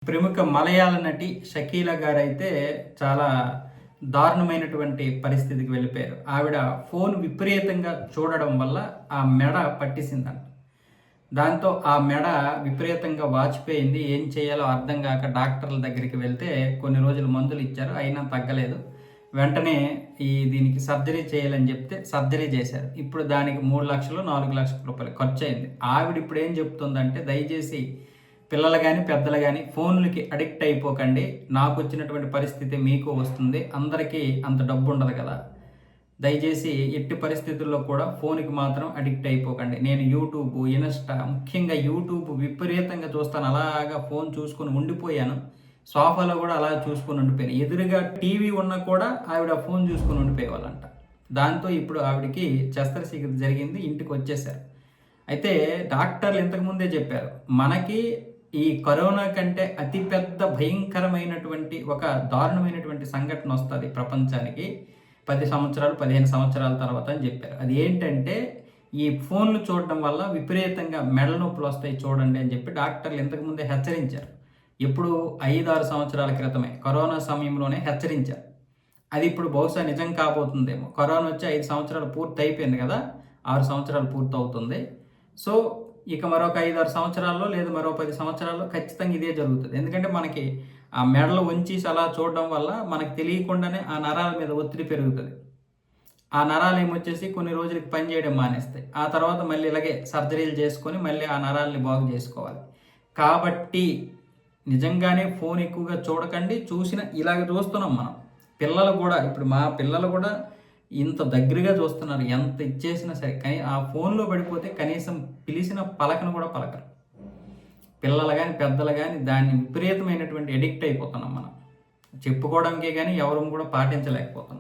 ప్రముఖ మలయాళ నటి షకీలా గారైతే చాలా దారుణమైనటువంటి పరిస్థితికి వెళ్ళిపోయారు. ఆవిడ ఫోన్ విపరీతంగా చూడడం వల్ల ఆ మెడ పట్టేసిందంట. దాంతో ఆ మెడ విపరీతంగా వాచిపోయింది. ఏం చేయాలో అర్థం కాక డాక్టర్ల దగ్గరికి వెళ్తే కొన్ని రోజులు మందులు ఇచ్చారు, అయినా తగ్గలేదు. వెంటనే దీనికి సర్జరీ చేయాలని చెప్తే సర్జరీ చేశారు. ఇప్పుడు దానికి 3 లక్షలు 4 లక్షల రూపాయలు ఖర్చు అయింది. ఆవిడ ఇప్పుడు ఏం చెప్తుందంటే, దయచేసి పిల్లలు కానీ పెద్దలు కానీ ఫోన్లకి అడిక్ట్ అయిపోకండి. నాకు వచ్చినటువంటి పరిస్థితి మీకు వస్తుంది. అందరికీ అంత డబ్బు ఉండదు కదా. దయచేసి ఎట్టి పరిస్థితుల్లో కూడా ఫోన్కి మాత్రం అడిక్ట్ అయిపోకండి. నేను యూట్యూబ్, ఇన్స్టా, ముఖ్యంగా యూట్యూబ్ విపరీతంగా చూస్తాను. అలాగా ఫోన్ చూసుకొని ఉండిపోయాను. సోఫాలో కూడా అలా చూసుకొని ఉండిపోయాను. ఎదురుగా టీవీ ఉన్నా కూడా ఆవిడ ఫోన్ చూసుకొని ఉండిపోయేవాళ్ళంట. దాంతో ఇప్పుడు ఆవిడకి శస్త్రచికిత్స జరిగింది, ఇంటికి వచ్చేసారు. అయితే డాక్టర్లు ఇంతకుముందే చెప్పారు, మనకి ఈ కరోనా కంటే అతిపెద్ద భయంకరమైనటువంటి ఒక దారుణమైనటువంటి సంఘటన వస్తుంది ప్రపంచానికి 10 సంవత్సరాలు 15 సంవత్సరాల తర్వాత అని చెప్పారు. అది ఏంటంటే, ఈ ఫోన్లు చూడడం వల్ల విపరీతంగా మెడ నొప్పులు వస్తాయి చూడండి అని చెప్పి డాక్టర్లు ఇంతకుముందే హెచ్చరించారు. ఎప్పుడు 5-6 సంవత్సరాల క్రితమే కరోనా సమయంలోనే హెచ్చరించారు. అది ఇప్పుడు బహుశా నిజం కాబోతుందేమో. కరోనా వచ్చి 5 సంవత్సరాలు పూర్తి అయిపోయింది కదా, 6 సంవత్సరాలు పూర్తి అవుతుంది. సో ఇక మరొక 5-6 సంవత్సరాల్లో లేదా మరో 10 సంవత్సరాల్లో ఖచ్చితంగా ఇదే జరుగుతుంది. ఎందుకంటే మనకి ఆ మెడలు వంచి అలా చూడడం వల్ల మనకు తెలియకుండానే ఆ నరాల మీద ఒత్తిడి పెరుగుతుంది. ఆ నరాలు ఏమొచ్చేసి కొన్ని రోజులకి పనిచేయడం మానేస్తాయి. ఆ తర్వాత మళ్ళీ ఇలాగే సర్జరీలు చేసుకొని మళ్ళీ ఆ నరాలని బాగు చేసుకోవాలి. కాబట్టి నిజంగానే ఫోన్ ఎక్కువగా చూడకండి. చూసిన ఇలాగ చూస్తున్నాం మనం. పిల్లలు కూడా, ఇప్పుడు మా పిల్లలు కూడా ఇంత దగ్గరగా చూస్తున్నారు. ఎంత ఇచ్చేసినా సరే, కానీ ఆ ఫోన్లో పడిపోతే కనీసం పిలిచిన పలకను కూడా పలకరు. పిల్లలు కానీ పెద్దలు కానీ దాన్ని విపరీతమైనటువంటి ఎడిక్ట్ అయిపోతున్నాం మనం. చెప్పుకోవడానికే కానీ ఎవరు కూడా పాటించలేకపోతున్నాం.